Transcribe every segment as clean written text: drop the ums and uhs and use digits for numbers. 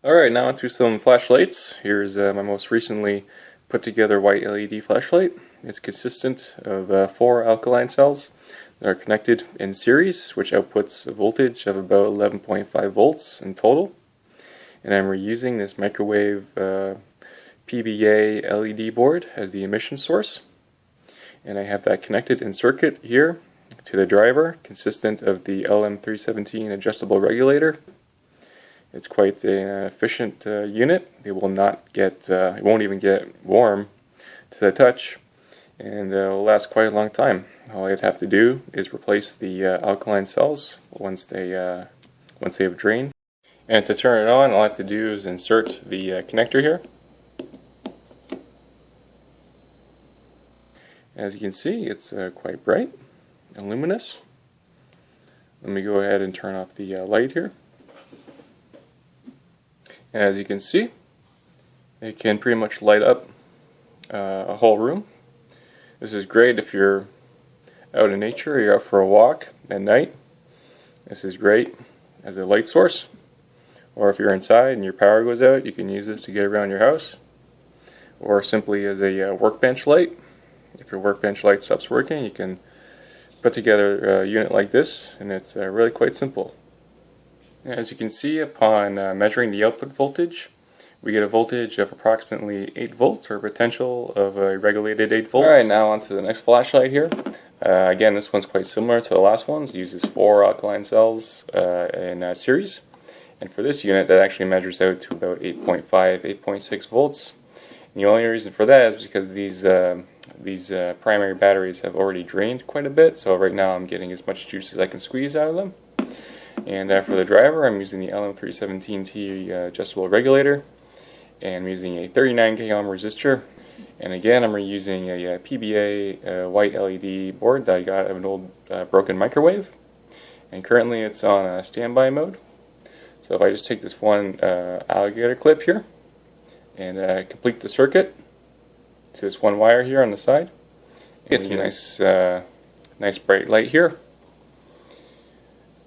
Alright, now onto some flashlights. Here's my most recently put together white LED flashlight. It's consistent of 4 alkaline cells that are connected in series, which outputs a voltage of about 11.5 volts in total. And I'm reusing this microwave PBA LED board as the emission source. And I have that connected in circuit here to the driver, consistent of the LM317 adjustable regulator. It's quite an efficient unit. It will not get, it won't even get warm to the touch, and it will last quite a long time. All I'd have to do is replace the alkaline cells once they have drained. And to turn it on, all I have to do is insert the connector here. As you can see, it's quite bright and luminous. Let me go ahead and turn off the light here. As you can see, it can pretty much light up a whole room. This is great if you're out in nature or you're out for a walk at night. This is great as a light source. Or if you're inside and your power goes out, you can use this to get around your house. Or simply as a workbench light. If your workbench light stops working, you can put together a unit like this, and it's really quite simple. As you can see, upon measuring the output voltage, we get a voltage of approximately 8 volts, or a potential of a regulated 8 volts. Alright, now onto the next flashlight here. Again, this one's quite similar to the last ones. It uses 4 alkaline cells in series. And for this unit, that actually measures out to about 8.5, 8.6 volts. And the only reason for that is because these primary batteries have already drained quite a bit. So right now I'm getting as much juice as I can squeeze out of them. And for the driver, I'm using the LM317T adjustable regulator, and I'm using a 39k ohm resistor. And again, I'm reusing a PBA white LED board that I got out of an old broken microwave. And currently it's on standby mode. So if I just take this one alligator clip here and complete the circuit to this one wire here on the side, it's a nice bright light here.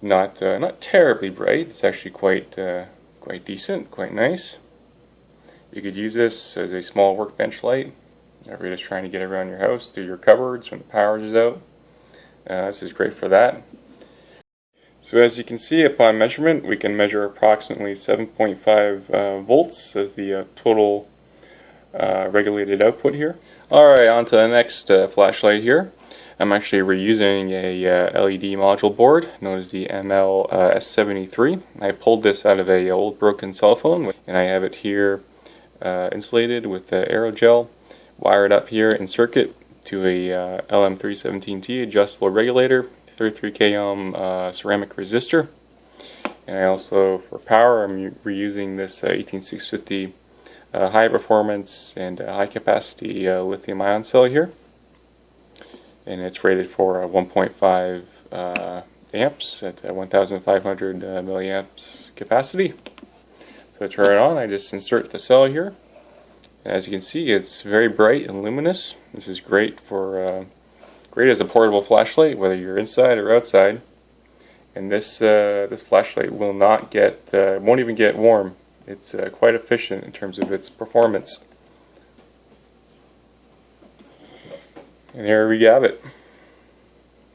Not terribly bright. It's actually quite decent, quite nice. You could use this as a small workbench light if you're just trying to get around your house through your cupboards when the power is out. This is great for that. So as you can see, upon measurement, we can measure approximately 7.5 volts as the total regulated output here. Alright, on to the next flashlight here. I'm actually reusing a LED module board known as the ML-S73. I pulled this out of a old broken cell phone, and I have it here insulated with aerogel, wired up here in circuit to a LM317T adjustable regulator, 33k ohm ceramic resistor. And I also, for power, I'm reusing this 18650 high performance and high capacity lithium ion cell here. And it's rated for 1.5 amps at 1500 milliamps capacity. So to turn it on, I just insert the cell here. And as you can see, it's very bright and luminous. This is great for great as a portable flashlight, whether you're inside or outside. And this flashlight will not get, won't even get warm. It's quite efficient in terms of its performance. And there we have it.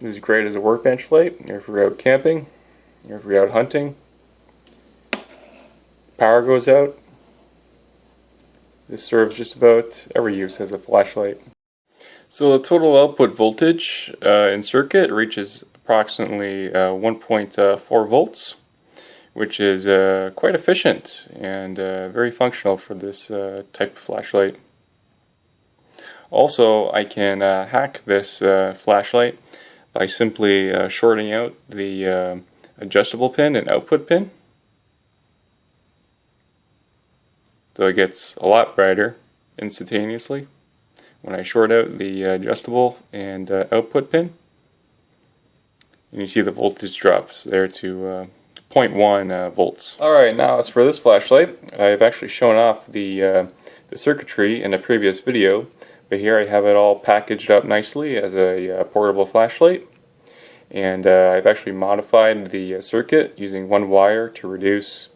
This is great as a workbench light, if you're out camping, if you're out hunting, power goes out. This serves just about every use as a flashlight. So the total output voltage in circuit reaches approximately 1.4 volts, which is quite efficient and very functional for this type of flashlight. Also, I can hack this flashlight by simply shorting out the adjustable pin and output pin. So it gets a lot brighter instantaneously when I short out the adjustable and output pin. And you see the voltage drops there to 0.1 volts. Alright, now as for this flashlight, I've actually shown off the circuitry in a previous video. But here I have it all packaged up nicely as a portable flashlight. And I've actually modified the circuit using one wire to reduce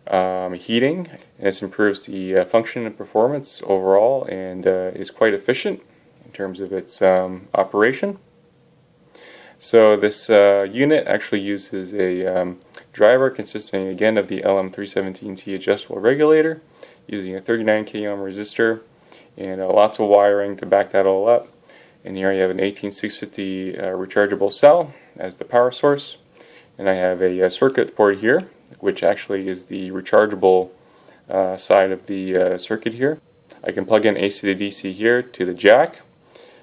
heating, and this improves the function and performance overall, and is quite efficient in terms of its operation. So this unit actually uses a driver consisting again of the LM317T adjustable regulator, using a 39k ohm resistor, and lots of wiring to back that all up. And here I have an 18650 rechargeable cell as the power source, and I have a circuit board here, which actually is the rechargeable side of the circuit here. I can plug in AC to DC here to the jack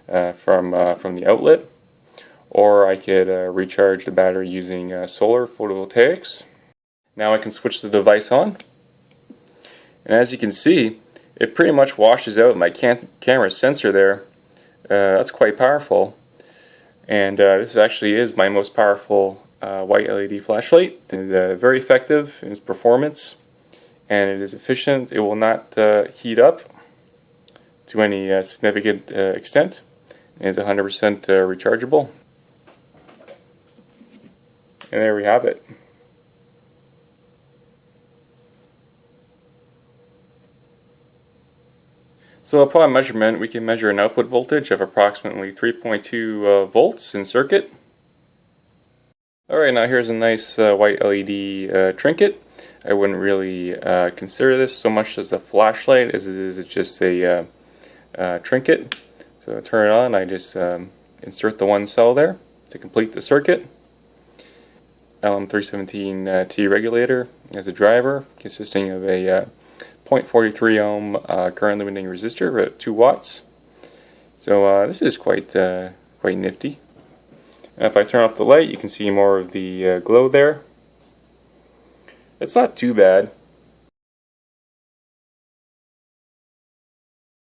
from the outlet, or I could recharge the battery using solar photovoltaics. Now I can switch the device on, and as you can see, it pretty much washes out my camera sensor there. That's quite powerful, and this actually is my most powerful white LED flashlight. It is very effective in its performance, and it is efficient. It will not heat up to any significant extent. It is 100% rechargeable. And there we have it. So upon measurement, we can measure an output voltage of approximately 3.2 volts in circuit. Alright, now here's a nice white LED trinket. I wouldn't really consider this so much as a flashlight as it is just a trinket. So to turn it on, I just insert the one cell there to complete the circuit. LM317T regulator as a driver, consisting of a 0.43 ohm current limiting resistor at 2 watts. So this is quite nifty. And if I turn off the light, you can see more of the glow there. It's not too bad.